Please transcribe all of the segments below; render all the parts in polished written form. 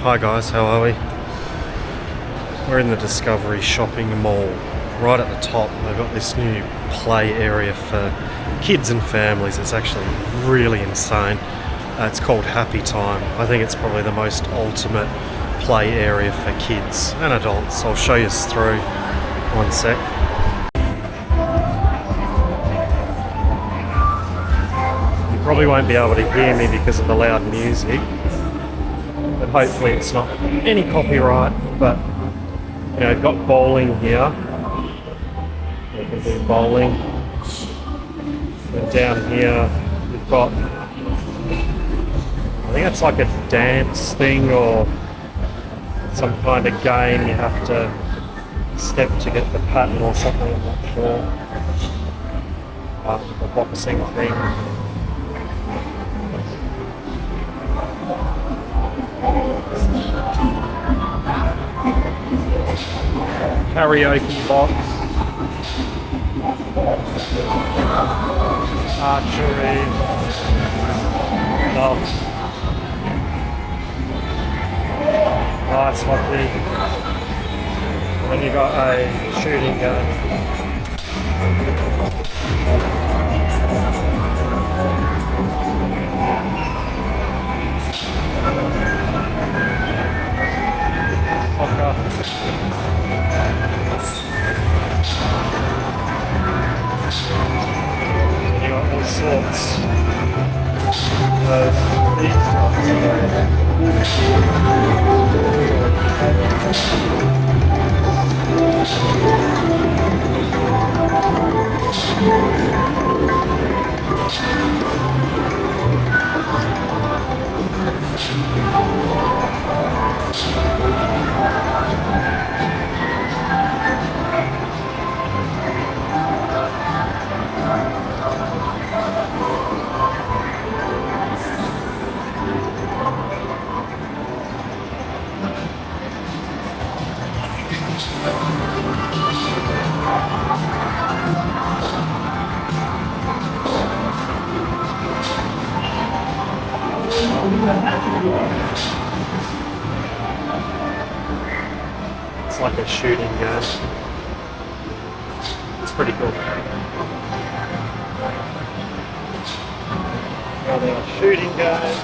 Hi guys, how are we? We're in the Discovery Shopping Mall. Right at the top, they've got this new play area for kids and families. It's actually really insane. It's called Happytime. I think it's probably the most ultimate play area for kids and adults. I'll show you through. One sec. You probably won't be able to hear me because of the loud music, but hopefully it's not any copyright. But you know, you've got bowling here. You can do bowling. And down here you've got, I think it's like a dance thing or some kind of game. You have to step to get the pattern or something, I'm not sure. The boxing thing. Karaoke box. Archery. Ice hockey. And then you got a shooting gun. Soccer. And you got all sorts of these types of It's like a shooting gun. It's pretty cool. Another shooting gun.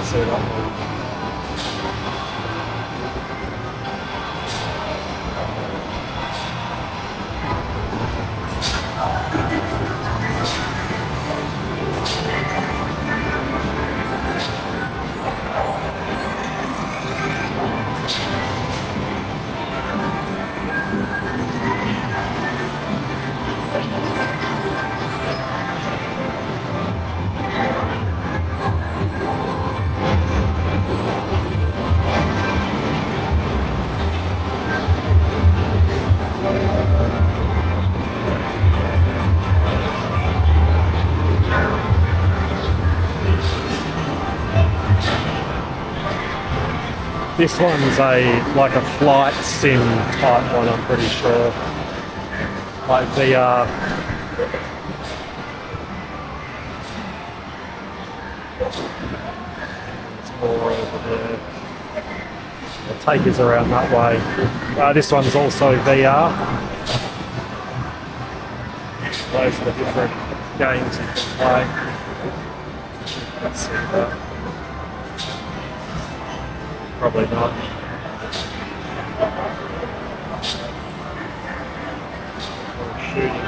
So that one. This one's like a flight sim type one, I'm pretty sure. Like VR. It's more over there. I'll take us around that way. This one's also VR. Those are the different games you can play. Let's see that. Probably not. Shooting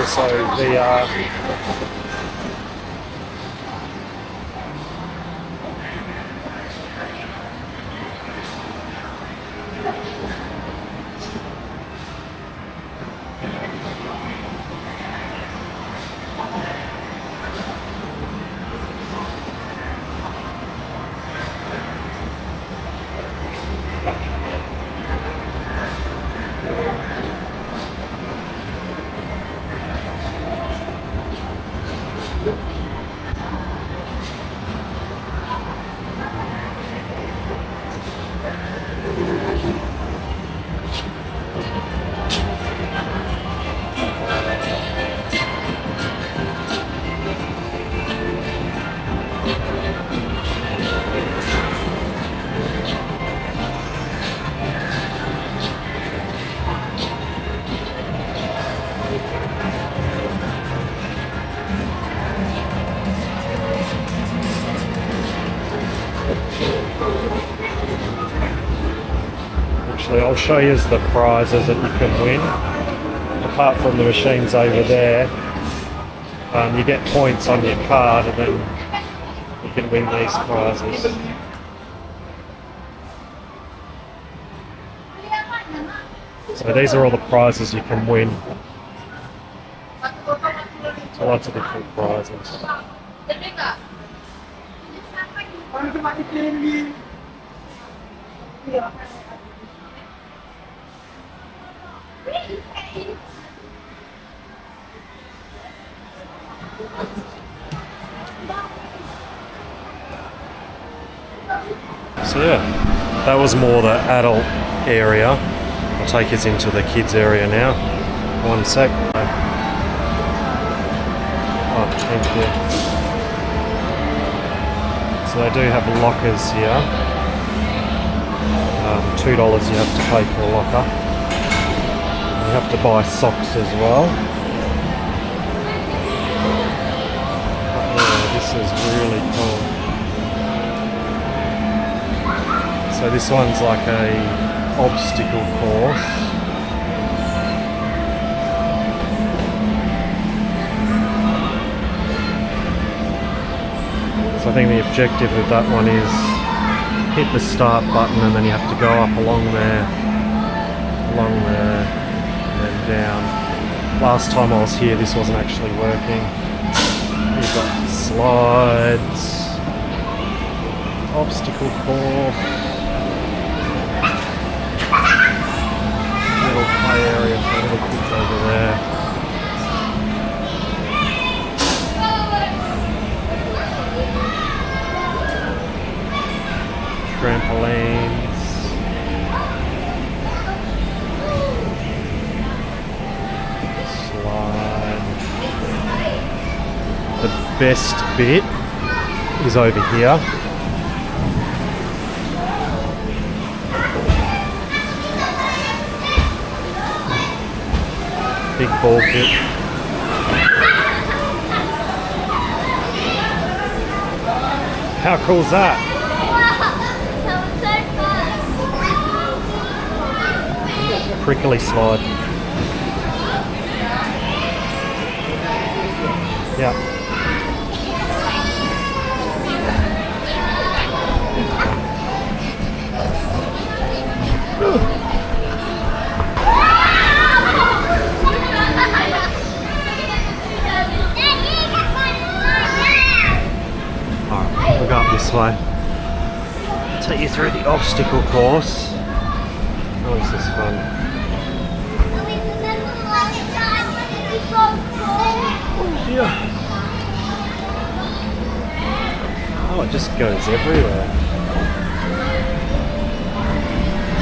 also VR. Actually, I'll show you the prizes that you can win. Apart from the machines over there, you get points on your card and then you can win these prizes. So these are all the prizes you can win. So lots of different prizes. So yeah, that was more the adult area. I'll take us into the kids area now. One sec. Oh, thank you. So they do have lockers here. $2 you have to pay for a locker. You have to buy socks as well. But yeah, this is really cool. So this one's like a obstacle course. So I think the objective of that one is hit the start button and then you have to go up along there, and then down. Last time I was here this wasn't actually working. You've got slides, obstacle course, little play area for little kids over there. Trampolines. Slide. The best bit is over here. Big ball pit. How cool is that? Prickly slide. Yeah. Alright, we'll go up this way. Take you through the obstacle course. Oh, is this fun? Oh, it just goes everywhere.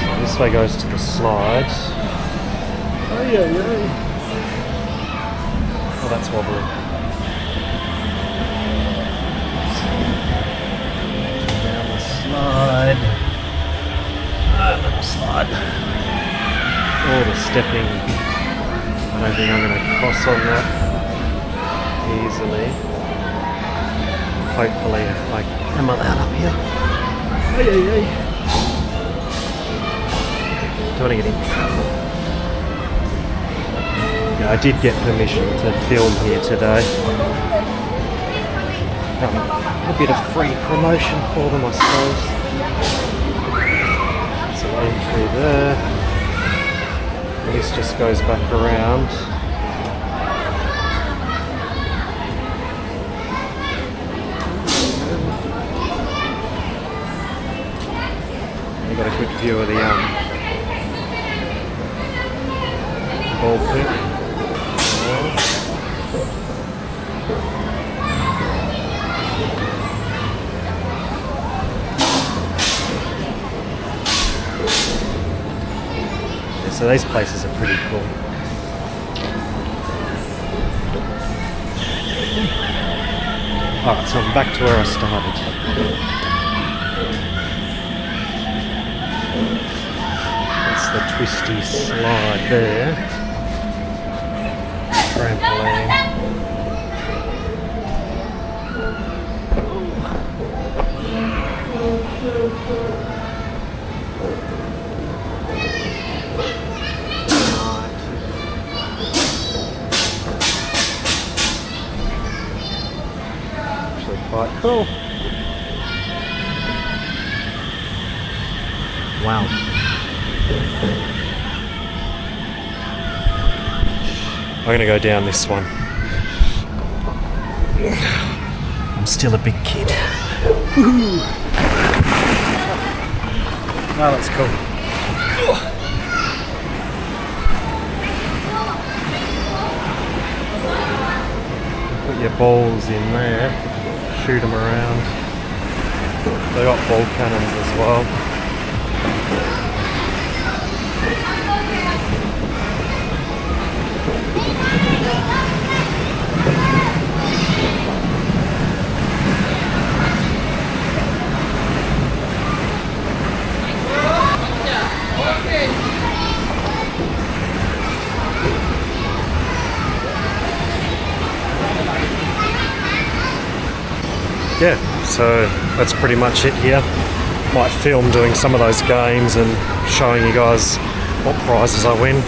So this way goes to the slides. Oh yeah, yeah. Oh, that's wobbly. Down the slide. Little slide. Oh, the stepping. I don't think I'm going to cross on that easily. Hopefully, if I am allowed up here. Hey, hey, hey. Don't want to get in trouble. Yeah, I did get permission to film here today. A bit of free promotion for them, I suppose. So entry there. This just goes back around. We've got a good view of the ball pit. So these places are pretty cool. Alright, so I'm back to where I started. That's the twisty slide there. Trampoline. cool. Wow. I'm gonna go down this one. I'm still a big kid. Woohoo! Oh, that's cool. Put your balls in there, shoot them around. They got ball cannons as well. Yeah, so that's pretty much it here. Might film doing some of those games and showing you guys what prizes I win.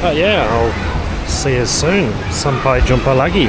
But yeah, I'll see you soon. Sampai jumpa lagi.